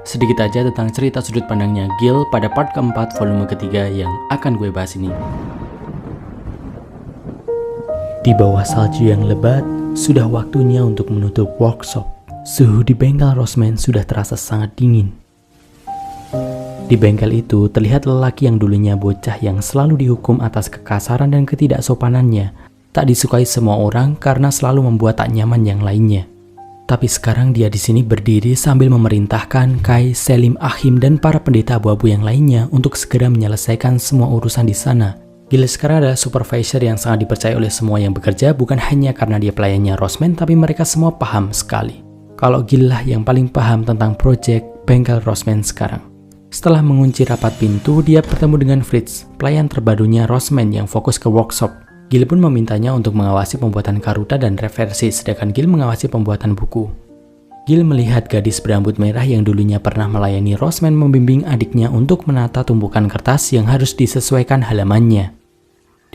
sedikit aja tentang cerita sudut pandangnya Gil pada part keempat volume ketiga yang akan gue bahas ini. Di bawah salju yang lebat, sudah waktunya untuk menutup workshop. Suhu di bengkel Roseman sudah terasa sangat dingin. Di bengkel itu terlihat lelaki yang dulunya bocah yang selalu dihukum atas kekasaran dan ketidaksopanannya, tak disukai semua orang karena selalu membuat tak nyaman yang lainnya. Tapi sekarang dia di sini berdiri sambil memerintahkan Kai, Selim, Ahim, dan para pendeta abu-abu yang lainnya untuk segera menyelesaikan semua urusan di sana. Gil sekarang adalah supervisor yang sangat dipercaya oleh semua yang bekerja, bukan hanya karena dia pelayannya Roseman, tapi mereka semua paham sekali kalau Gil lah yang paling paham tentang proyek bengkel Roseman sekarang. Setelah mengunci rapat pintu, dia bertemu dengan Fritz, pelayan terbarunya Roseman yang fokus ke workshop. Gil pun memintanya untuk mengawasi pembuatan karuta dan reversi, sedangkan Gil mengawasi pembuatan buku. Gil melihat gadis berambut merah yang dulunya pernah melayani Roseman membimbing adiknya untuk menata tumpukan kertas yang harus disesuaikan halamannya.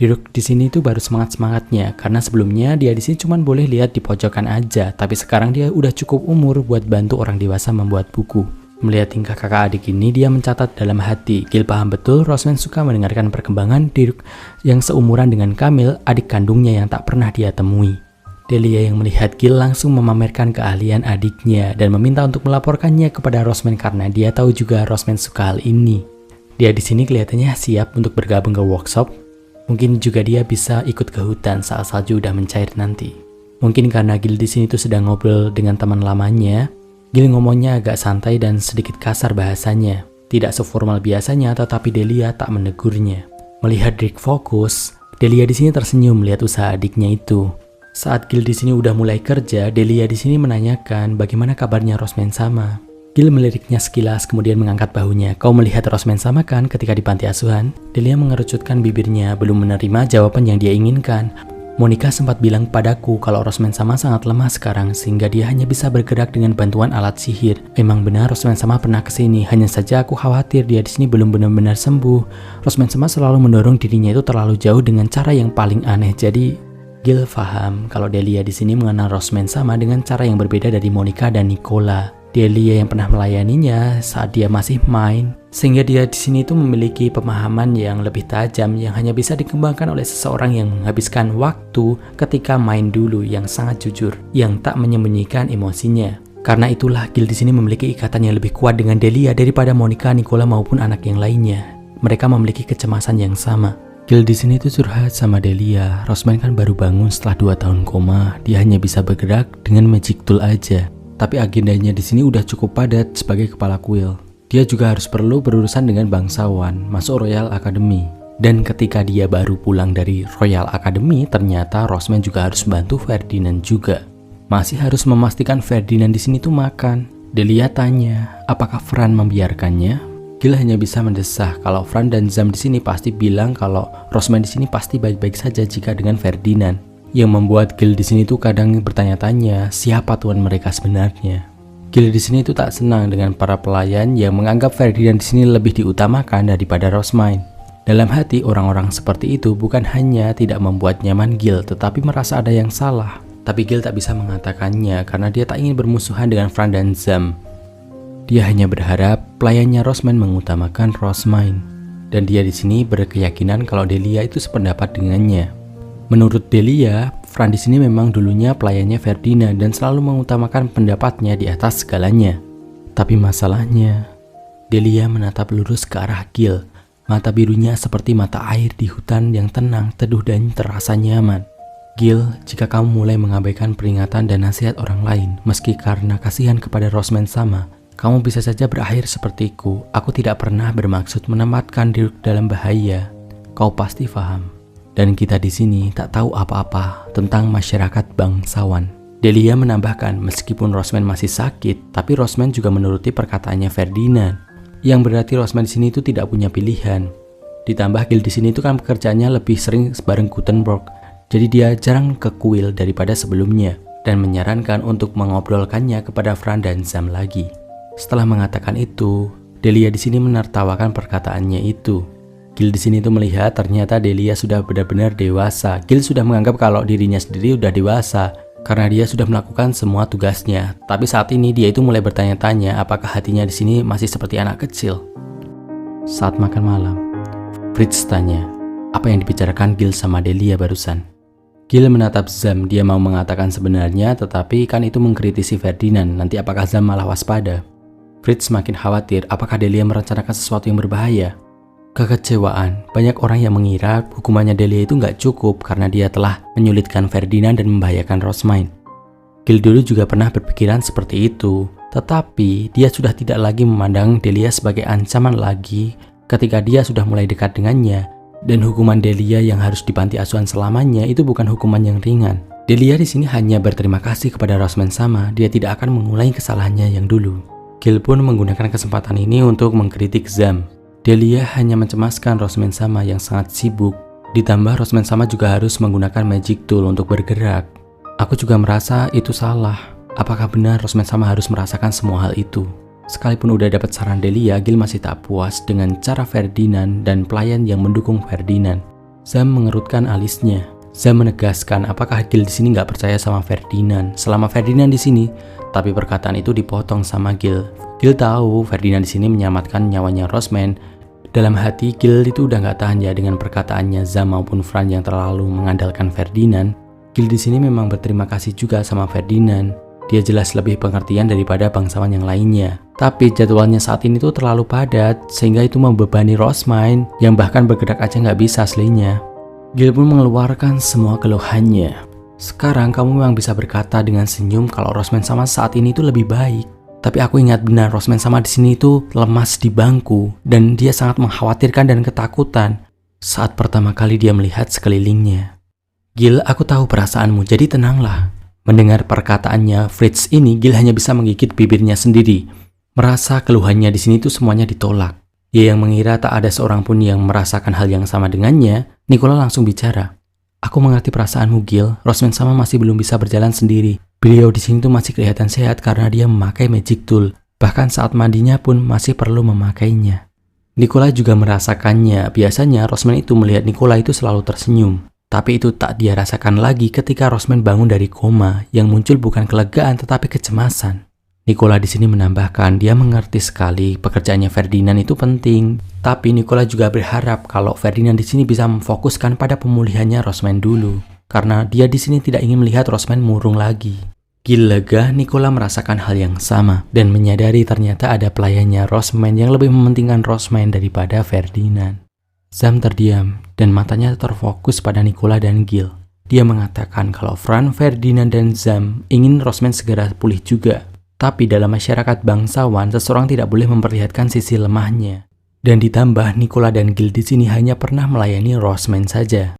Dirk di sini tuh baru semangat-semangatnya, karena sebelumnya dia di sini cuma boleh lihat di pojokan aja, tapi sekarang dia udah cukup umur buat bantu orang dewasa membuat buku. Melihat tingkah kakak adik ini, dia mencatat dalam hati. Gil paham betul Roseman suka mendengarkan perkembangan Dirk yang seumuran dengan Camille, adik kandungnya yang tak pernah dia temui. Delia yang melihat Gil langsung memamerkan keahlian adiknya dan meminta untuk melaporkannya kepada Roseman karena dia tahu juga Roseman suka hal ini. Dia di sini kelihatannya siap untuk bergabung ke workshop. Mungkin juga dia bisa ikut ke hutan saat salju udah mencair nanti. Mungkin karena Gil di sini tuh sedang ngobrol dengan teman lamanya, Gil ngomongnya agak santai dan sedikit kasar bahasanya. Tidak seformal biasanya, tetapi Delia tak menegurnya. Melihat Dirk fokus, Delia di sini tersenyum melihat usaha adiknya itu. Saat Gil di sini udah mulai kerja, Delia di sini menanyakan bagaimana kabarnya Roseman sama. Gil meliriknya sekilas kemudian mengangkat bahunya. Kau melihat Roseman sama kan ketika di panti asuhan? Delia mengerucutkan bibirnya, belum menerima jawaban yang dia inginkan. Monica sempat bilang padaku kalau Roseman sama sangat lemah sekarang sehingga dia hanya bisa bergerak dengan bantuan alat sihir. Memang benar Roseman sama pernah kesini, hanya saja aku khawatir dia di sini belum benar-benar sembuh. Roseman sama selalu mendorong dirinya itu terlalu jauh dengan cara yang paling aneh. Jadi Gil paham kalau Delia di sini mengenal Roseman sama dengan cara yang berbeda dari Monica dan Nicola. Delia yang pernah melayaninya saat dia masih main, sehingga dia di sini tuh memiliki pemahaman yang lebih tajam yang hanya bisa dikembangkan oleh seseorang yang menghabiskan waktu ketika main dulu, yang sangat jujur, yang tak menyembunyikan emosinya. Karena itulah Gil di sini memiliki ikatan yang lebih kuat dengan Delia daripada Monica, Nicola maupun anak yang lainnya. Mereka memiliki kecemasan yang sama. Gil di sini tuh curhat sama Delia. Roseman kan baru bangun setelah 2 tahun koma. Dia hanya bisa bergerak dengan magic tool aja. Tapi agendanya di sini udah cukup padat sebagai kepala kuil. Dia juga harus perlu berurusan dengan bangsawan, masuk Royal Academy. Dan ketika dia baru pulang dari Royal Academy, ternyata Roseman juga harus bantu Ferdinand juga. Masih harus memastikan Ferdinand di sini tuh makan. Delia tanya, apakah Fran membiarkannya? Gil hanya bisa mendesah kalau Fran dan Zam di sini pasti bilang kalau Roseman di sini pasti baik-baik saja jika dengan Ferdinand. Yang membuat Gil di sini tuh kadang bertanya-tanya siapa tuan mereka sebenarnya. Gil di sini tuh tak senang dengan para pelayan yang menganggap Ferdinand di sini lebih diutamakan daripada Roseman. Dalam hati orang-orang seperti itu bukan hanya tidak membuat nyaman Gil, tetapi merasa ada yang salah. Tapi Gil tak bisa mengatakannya karena dia tak ingin bermusuhan dengan Fran dan Zam. Dia hanya berharap pelayannya Roseman mengutamakan Roseman, dan dia di sini berkeyakinan kalau Delia itu sependapat dengannya. Menurut Delia, Fran di sini memang dulunya pelayannya Ferdinand dan selalu mengutamakan pendapatnya di atas segalanya. Tapi masalahnya, Delia menatap lurus ke arah Gil. Mata birunya seperti mata air di hutan yang tenang, teduh dan terasa nyaman. Gil, jika kamu mulai mengabaikan peringatan dan nasihat orang lain, meski karena kasihan kepada Roseman sama, kamu bisa saja berakhir sepertiku. Aku tidak pernah bermaksud menempatkan Dirk dalam bahaya. Kau pasti paham. Dan kita di sini tak tahu apa-apa tentang masyarakat bangsawan. Delia menambahkan, meskipun Roseman masih sakit, tapi Roseman juga menuruti perkataannya Ferdinand. Yang berarti Roseman di sini itu tidak punya pilihan. Ditambah Gil di sini itu kan pekerjaannya lebih sering bareng Gutenberg, jadi dia jarang ke kuil daripada sebelumnya dan menyarankan untuk mengobrolkannya kepada Fran dan Zam lagi. Setelah mengatakan itu, Delia di sini menertawakan perkataannya itu. Gil di sini tuh melihat ternyata Delia sudah benar-benar dewasa. Gil sudah menganggap kalau dirinya sendiri udah dewasa. karena dia sudah melakukan semua tugasnya. Tapi saat ini dia itu mulai bertanya-tanya apakah hatinya di sini masih seperti anak kecil. Saat makan malam, Fritz tanya, apa yang dibicarakan Gil sama Delia barusan? Gil menatap Zam, dia mau mengatakan sebenarnya, tetapi kan itu mengkritisi Ferdinand, nanti apakah Zam malah waspada? Fritz makin khawatir, apakah Delia merencanakan sesuatu yang berbahaya? Kekecewaan, banyak orang yang mengira hukumannya Delia itu nggak cukup karena dia telah menyulitkan Ferdinand dan membahayakan Rosmine. Gil dulu juga pernah berpikiran seperti itu, tetapi dia sudah tidak lagi memandang Delia sebagai ancaman lagi ketika dia sudah mulai dekat dengannya, dan hukuman Delia yang harus di panti asuhan selamanya itu bukan hukuman yang ringan. Delia di sini hanya berterima kasih kepada Rosmine sama, dia tidak akan mengulangi kesalahannya yang dulu. Gil pun menggunakan kesempatan ini untuk mengkritik Zam. Delia hanya mencemaskan Rosmine sama yang sangat sibuk. Ditambah Rosmine sama juga harus menggunakan magic tool untuk bergerak. Aku juga merasa itu salah. Apakah benar Rosmine sama harus merasakan semua hal itu? Sekalipun udah dapat saran Delia, Gil masih tak puas dengan cara Ferdinand dan pelayan yang mendukung Ferdinand. Zam mengerutkan alisnya. Zam menegaskan apakah Gil di sini nggak percaya sama Ferdinand selama Ferdinand di sini. Tapi perkataan itu dipotong sama Gil. Gil tahu Ferdinand di sini menyelamatkan nyawanya Rosmine. Dalam hati Gil itu udah nggak tahan ya dengan perkataannya Zam maupun Fran yang terlalu mengandalkan Ferdinand. Gil di sini memang berterima kasih juga sama Ferdinand. Dia jelas lebih pengertian daripada bangsawan yang lainnya. Tapi jadwalnya saat ini tuh terlalu padat sehingga itu membebani Rosmine yang bahkan bergerak aja nggak bisa aslinya. Gil pun mengeluarkan semua keluhannya. Sekarang kamu memang bisa berkata dengan senyum kalau Rosmine sama saat ini tuh lebih baik. Tapi aku ingat benar Rosmine sama di sini itu lemas di bangku dan dia sangat mengkhawatirkan dan ketakutan saat pertama kali dia melihat sekelilingnya. Gil, aku tahu perasaanmu, jadi tenanglah. Mendengar perkataannya Fritz ini, Gil hanya bisa menggigit bibirnya sendiri. Merasa keluhannya di sini tuh semuanya ditolak. Dia yang mengira tak ada seorang pun yang merasakan hal yang sama dengannya, Nicola langsung bicara. Aku mengerti perasaanmu Gil, Rosmine sama masih belum bisa berjalan sendiri. Beliau di sini tuh masih kelihatan sehat karena dia memakai magic tool. Bahkan saat mandinya pun masih perlu memakainya. Nicola juga merasakannya. Biasanya Rosmine itu melihat Nicola itu selalu tersenyum. Tapi itu tak dia rasakan lagi ketika Rosmine bangun dari koma. Yang muncul bukan kelegaan tetapi kecemasan. Nicola di sini menambahkan dia mengerti sekali pekerjaannya Ferdinand itu penting. Tapi Nicola juga berharap kalau Ferdinand di sini bisa memfokuskan pada pemulihannya Rosmine dulu. Karena dia di sini tidak ingin melihat Rosmine murung lagi. Gil lega, Nicola merasakan hal yang sama dan menyadari ternyata ada pelayannya Rosmine yang lebih mementingkan Rosmine daripada Ferdinand. Zam terdiam dan matanya terfokus pada Nicola dan Gil. Dia mengatakan kalau Fran, Ferdinand, dan Zam ingin Rosmine segera pulih juga. Tapi dalam masyarakat bangsawan, seseorang tidak boleh memperlihatkan sisi lemahnya. Dan ditambah Nicola dan Gil di sini hanya pernah melayani Rosmine saja.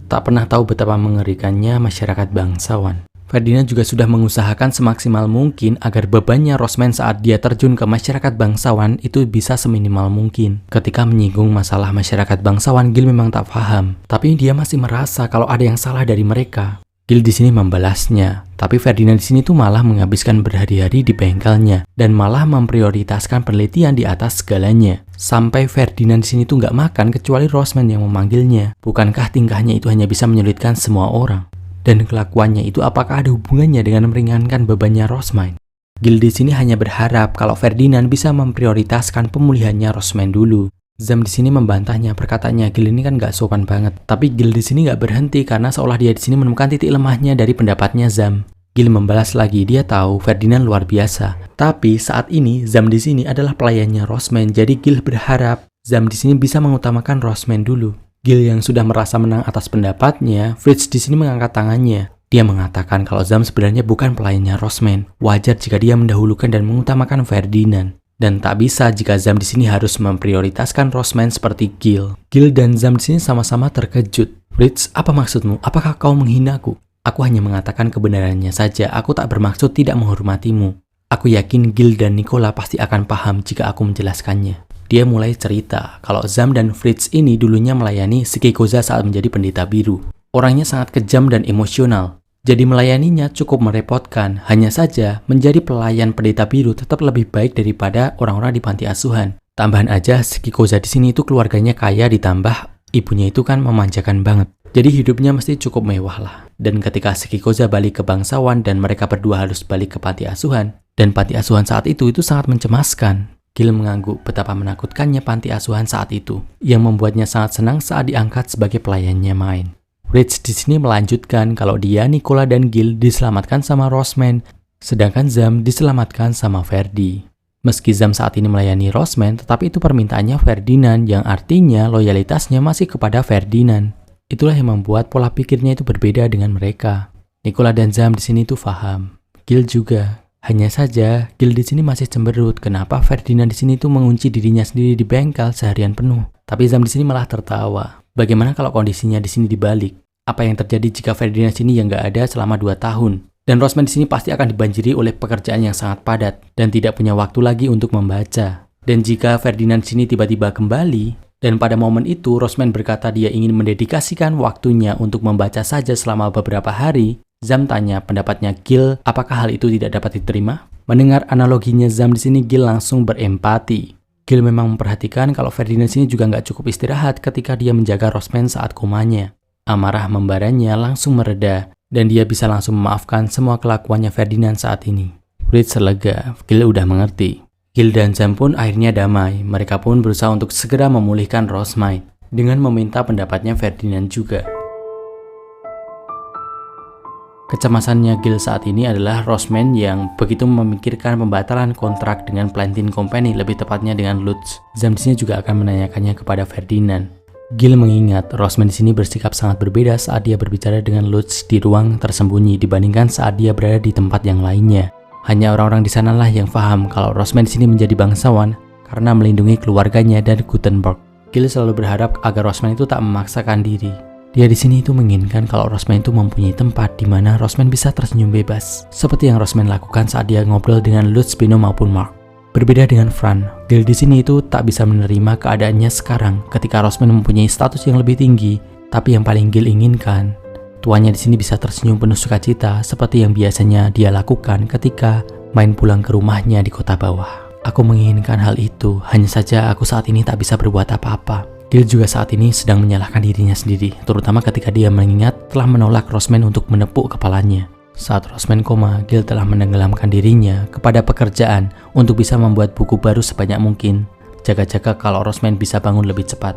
Tak pernah tahu betapa mengerikannya masyarakat bangsawan. Ferdinand juga sudah mengusahakan semaksimal mungkin agar bebannya Rosmine saat dia terjun ke masyarakat bangsawan itu bisa seminimal mungkin. Ketika menyinggung masalah masyarakat bangsawan, Gil memang tak paham. Tapi dia masih merasa kalau ada yang salah dari mereka. Gil di sini membalasnya. Tapi Ferdinand di sini tuh malah menghabiskan berhari-hari di bengkelnya. Dan malah memprioritaskan penelitian di atas segalanya. Sampai Ferdinand di sini tuh nggak makan kecuali Rosmine yang memanggilnya. Bukankah tingkahnya itu hanya bisa menyulitkan semua orang? Dan kelakuannya itu apakah ada hubungannya dengan meringankan bebannya Rosmine? Gil di sini hanya berharap kalau Ferdinand bisa memprioritaskan pemulihannya Rosmine dulu. Zam di sini membantahnya, perkataannya Gil ini kan gak sopan banget. Tapi Gil di sini gak berhenti karena seolah dia di sini menemukan titik lemahnya dari pendapatnya Zam. Gil membalas lagi, dia tahu Ferdinand luar biasa. Tapi saat ini Zam di sini adalah pelayannya Rosmine, jadi Gil berharap Zam di sini bisa mengutamakan Rosmine dulu. Gil yang sudah merasa menang atas pendapatnya, Fritz di sini mengangkat tangannya. Dia mengatakan kalau Zam sebenarnya bukan pelayannya Rosmine. Wajar jika dia mendahulukan dan mengutamakan Ferdinand. Dan tak bisa jika Zam di sini harus memprioritaskan Rosmine seperti Gil. Gil dan Zam di sini sama-sama terkejut. Fritz, apa maksudmu? Apakah kau menghinaku? Aku hanya mengatakan kebenarannya saja. Aku tak bermaksud tidak menghormatimu. Aku yakin Gil dan Nicola pasti akan paham jika aku menjelaskannya. Dia mulai cerita kalau Zam dan Fritz ini dulunya melayani Shikikoza saat menjadi pendeta biru. Orangnya sangat kejam dan emosional. Jadi melayaninya cukup merepotkan. Hanya saja menjadi pelayan pendeta biru tetap lebih baik daripada orang-orang di panti asuhan. Tambahan aja Shikikoza di sini itu keluarganya kaya ditambah ibunya itu kan memanjakan banget. Jadi hidupnya mesti cukup mewah lah. Dan ketika si Kikoza balik ke bangsawan dan mereka berdua harus balik ke panti asuhan, dan panti asuhan saat itu sangat mencemaskan. Gil mengangguk betapa menakutkannya panti asuhan saat itu, yang membuatnya sangat senang saat diangkat sebagai pelayannya Main. Fritz di sini melanjutkan kalau dia, Nicola, dan Gil diselamatkan sama Rosman, sedangkan Zam diselamatkan sama Ferdi. Meski Zam saat ini melayani Rosman, tetapi itu permintaannya Ferdinand, yang artinya loyalitasnya masih kepada Ferdinand. Itulah yang membuat pola pikirnya itu berbeda dengan mereka. Nicola dan Zam di sini tuh paham. Gil juga. Hanya saja, Gil di sini masih cemberut kenapa Ferdinand di sini tuh mengunci dirinya sendiri di bengkel seharian penuh. Tapi Zam di sini malah tertawa. Bagaimana kalau kondisinya di sini dibalik? Apa yang terjadi jika Ferdinand di sini yang nggak ada selama 2 tahun? Dan Rosman di sini pasti akan dibanjiri oleh pekerjaan yang sangat padat dan tidak punya waktu lagi untuk membaca. Dan jika Ferdinand di sini tiba-tiba kembali, dan pada momen itu Rosman berkata dia ingin mendedikasikan waktunya untuk membaca saja selama beberapa hari, Zam tanya pendapatnya Gil, apakah hal itu tidak dapat diterima? Mendengar analoginya Zam di sini, Gil langsung berempati. Gil memang memperhatikan kalau Ferdinand di sini juga nggak cukup istirahat ketika dia menjaga Rosman saat komanya. Amarah membaranya langsung mereda, dan dia bisa langsung memaafkan semua kelakuannya Ferdinand saat ini. Fritz lega, Gil udah mengerti. Gil dan Zam pun akhirnya damai. Mereka pun berusaha untuk segera memulihkan Rosman dengan meminta pendapatnya Ferdinand juga. Kecemasannya Gil saat ini adalah Rosman yang begitu memikirkan pembatalan kontrak dengan Plantin Company, lebih tepatnya dengan Lutz. Zam di sini juga akan menanyakannya kepada Ferdinand. Gil mengingat Rosman di sini bersikap sangat berbeda saat dia berbicara dengan Lutz di ruang tersembunyi dibandingkan saat dia berada di tempat yang lainnya. Hanya orang-orang di sanalah yang paham kalau Rosman di sini menjadi bangsawan karena melindungi keluarganya dan Gutenberg. Gil selalu berharap agar Rosman itu tak memaksakan diri. Dia di sini itu menginginkan kalau Rosman itu mempunyai tempat di mana Rosman bisa tersenyum bebas, seperti yang Rosman lakukan saat dia ngobrol dengan Lutz, Pino maupun Mark. Berbeda dengan Fran, Gil di sini itu tak bisa menerima keadaannya sekarang ketika Rosman mempunyai status yang lebih tinggi, tapi yang paling Gil inginkan, tuannya di sini bisa tersenyum penuh sukacita seperti yang biasanya dia lakukan ketika main pulang ke rumahnya di kota bawah. Aku menginginkan hal itu, hanya saja aku saat ini tak bisa berbuat apa-apa. Gil juga saat ini sedang menyalahkan dirinya sendiri, terutama ketika dia mengingat telah menolak Rosman untuk menepuk kepalanya. Saat Rosman koma, Gil telah menenggelamkan dirinya kepada pekerjaan untuk bisa membuat buku baru sebanyak mungkin. Jaga-jaga kalau Rosman bisa bangun lebih cepat.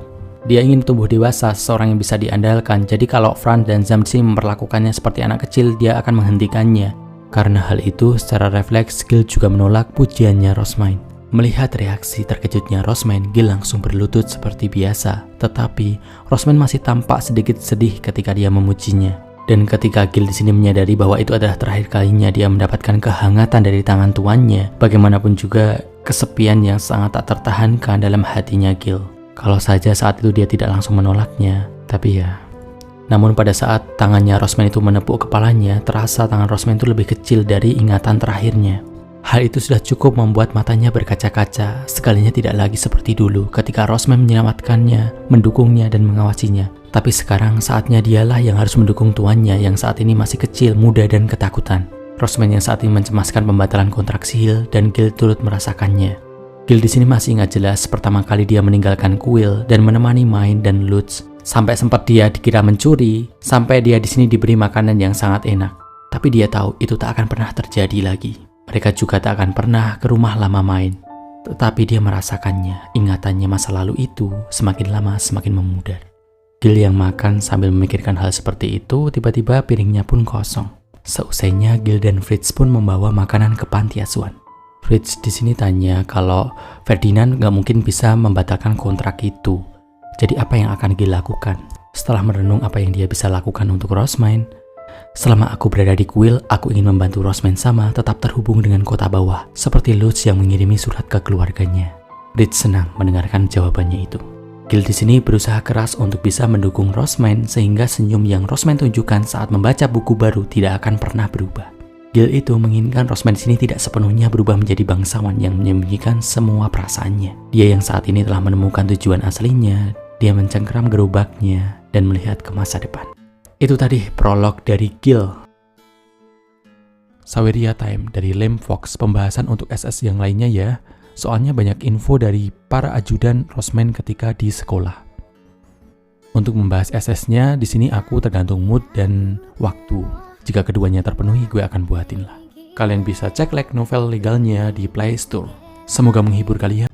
Dia ingin tumbuh dewasa, seorang yang bisa diandalkan, jadi kalau Fran dan Zamsi memperlakukannya seperti anak kecil, dia akan menghentikannya. Karena hal itu, secara refleks, Gil juga menolak pujiannya Rosman. Melihat reaksi terkejutnya Rosman, Gil langsung berlutut seperti biasa. Tetapi, Rosman masih tampak sedikit sedih ketika dia memujinya. Dan ketika Gil di sini menyadari bahwa itu adalah terakhir kalinya dia mendapatkan kehangatan dari tangan tuannya, bagaimanapun juga kesepian yang sangat tak tertahankan dalam hatinya Gil. Kalau saja saat itu dia tidak langsung menolaknya, tapi ya. Namun pada saat tangannya Rosman itu menepuk kepalanya, terasa tangan Rosman itu lebih kecil dari ingatan terakhirnya. Hal itu sudah cukup membuat matanya berkaca-kaca, sekalinya tidak lagi seperti dulu ketika Rosman menyelamatkannya, mendukungnya dan mengawasinya. Tapi sekarang saatnya dialah yang harus mendukung tuannya yang saat ini masih kecil, muda dan ketakutan. Rosman yang saat ini mencemaskan pembatalan kontrak Sihil dan Gil turut merasakannya. Gil di sini masih ingat jelas pertama kali dia meninggalkan kuil dan menemani Main dan Lutz. Sampai sempat dia dikira mencuri, sampai dia di sini diberi makanan yang sangat enak. Tapi dia tahu itu tak akan pernah terjadi lagi. Mereka juga tak akan pernah ke rumah lama Main. Tetapi dia merasakannya, ingatannya masa lalu itu semakin lama semakin memudar. Gil yang makan sambil memikirkan hal seperti itu, tiba-tiba piringnya pun kosong. Seusainya, Gil dan Fritz pun membawa makanan ke panti asuhan. Fritz di sini tanya kalau Ferdinand nggak mungkin bisa membatalkan kontrak itu. Jadi apa yang akan Gil lakukan? Setelah merenung apa yang dia bisa lakukan untuk Rosman, selama aku berada di kuil, aku ingin membantu Rosman sama tetap terhubung dengan kota bawah, seperti Lutz yang mengirimi surat ke keluarganya. Fritz senang mendengarkan jawabannya itu. Gil di sini berusaha keras untuk bisa mendukung Rosman sehingga senyum yang Rosman tunjukkan saat membaca buku baru tidak akan pernah berubah. Gil itu menginginkan Rosman di sini tidak sepenuhnya berubah menjadi bangsawan yang menyembunyikan semua perasaannya. Dia yang saat ini telah menemukan tujuan aslinya, dia mencengkeram gerobaknya dan melihat ke masa depan. Itu tadi prolog dari Gil. Saweria Time dari Lem Fox, pembahasan untuk SS yang lainnya ya. Soalnya banyak info dari para ajudan Rosman ketika di sekolah. Untuk membahas SS-nya, di sini aku tergantung mood dan waktu. Jika keduanya terpenuhi, gue akan buatin lah. Kalian bisa cek like novel legalnya di Play Store. Semoga menghibur kalian.